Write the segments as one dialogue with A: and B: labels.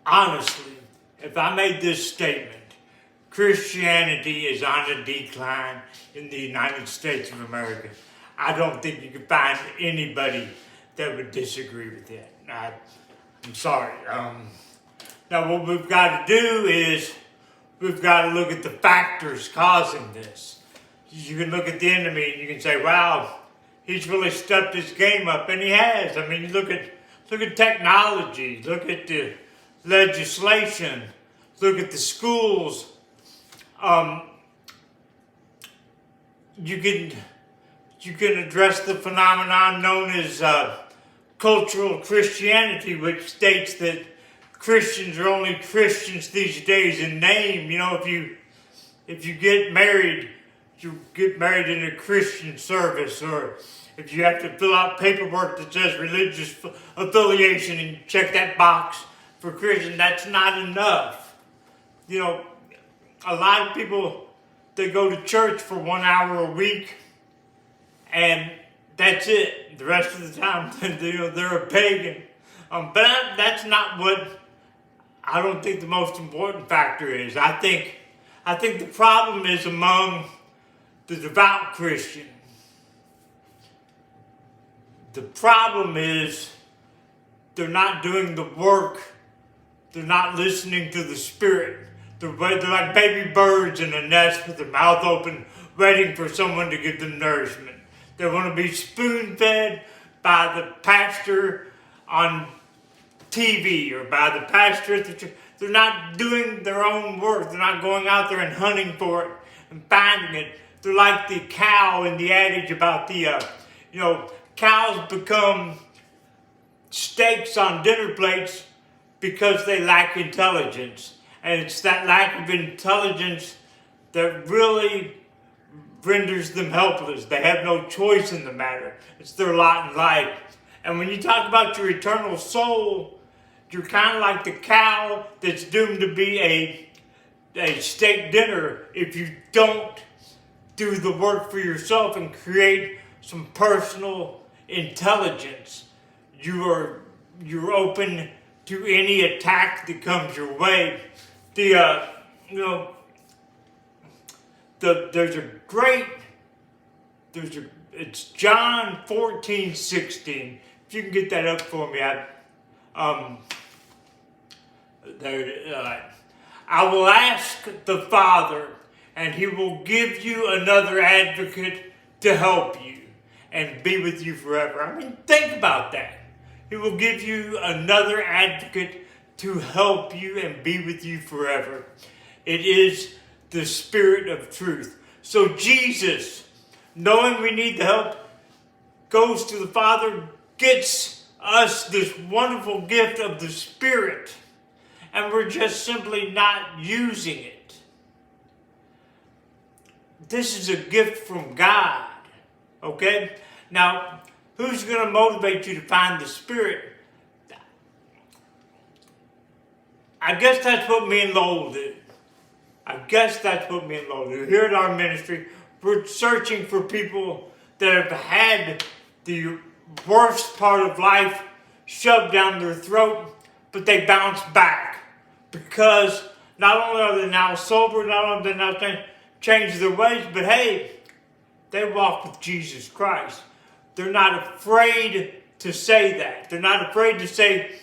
A: honestly, if I made this statement, Christianity is on a decline in the United States of America, I don't think you could find anybody that would disagree with that. I'm sorry. Now what we've got to do is we've got to look at the factors causing this. You can look at the enemy and you can say, wow, he's really stepped his game up, and he has. I mean, look at technology, look at the legislation, look at the schools. You can address the phenomenon known as cultural Christianity, which states that Christians are only Christians these days in name. You know, if you get married, you get married in a Christian service, or if you have to fill out paperwork that says religious affiliation and you check that box for Christian, that's not enough. You know, a lot of people, they go to church for 1 hour a week, and that's it. The rest of the time, they're a pagan. But that's not what I don't think the most important factor is. I think the problem is among the devout Christian. The problem is they're not doing the work. They're not listening to the Spirit. They're like baby birds in a nest with their mouth open, waiting for someone to give them nourishment. They want to be spoon-fed by the pastor on TV or by the pastor at the church. They're not doing their own work. They're not going out there and hunting for it and finding it. They're like the cow in the adage about the, cows become steaks on dinner plates because they lack intelligence. And it's that lack of intelligence that really renders them helpless. They have no choice in the matter. It's their lot in life. And when you talk about your eternal soul, you're kind of like the cow that's doomed to be a steak dinner if you don't do the work for yourself and create some personal intelligence. You're open to any attack that comes your way. It's John 14:16. If you can get that up for me, there it is. I will ask the Father, and He will give you another advocate to help you and be with you forever. I mean, think about that. He will give you another advocate to help you and be with you forever. It is the Spirit of truth. So Jesus, knowing we need the help, goes to the Father, gets us this wonderful gift of the Spirit, and we're just simply not using it. This is a gift from God, okay? Now, who's going to motivate you to find the Spirit? I guess that's what me and Lowell do. Here at our ministry, we're searching for people that have had the worst part of life shoved down their throat, but they bounce back. Because not only are they now sober, not only are they now changed their ways, but hey, they walk with Jesus Christ. They're not afraid to say that. They're not afraid to say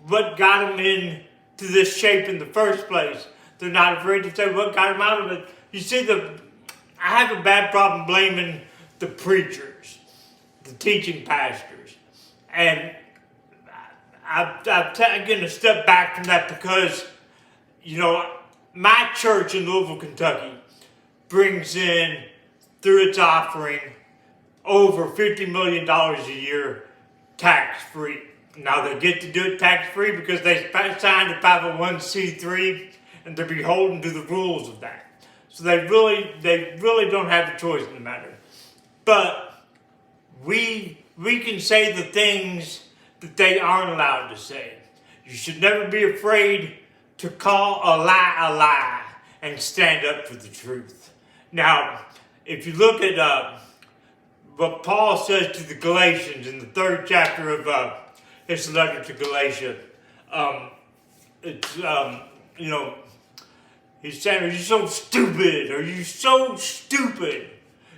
A: what got them into this shape in the first place. They're not afraid to say what got them out of it. You see, I have a bad problem blaming the preachers, the teaching pastors. And I'm going to step back from that because, my church in Louisville, Kentucky brings in, through its offering, over $50 million a year tax-free. Now, they get to do it tax-free because they signed a 501c3 and they're beholden to the rules of that. So they really don't have a choice in the matter. But we can say the things that they aren't allowed to say. You should never be afraid to call a lie and stand up for the truth. Now, if you look at what Paul says to the Galatians in the 3rd chapter of his letter to Galatia, it's he's saying, "Are you so stupid? Are you so stupid?"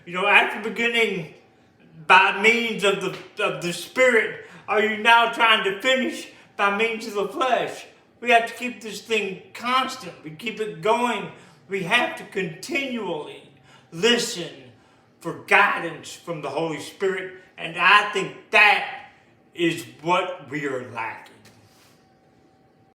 A: After beginning by means of the Spirit, are you now trying to finish by means of the flesh? We have to keep this thing constant. We keep it going. We have to continually listen for guidance from the Holy Spirit. And I think that is what we are lacking.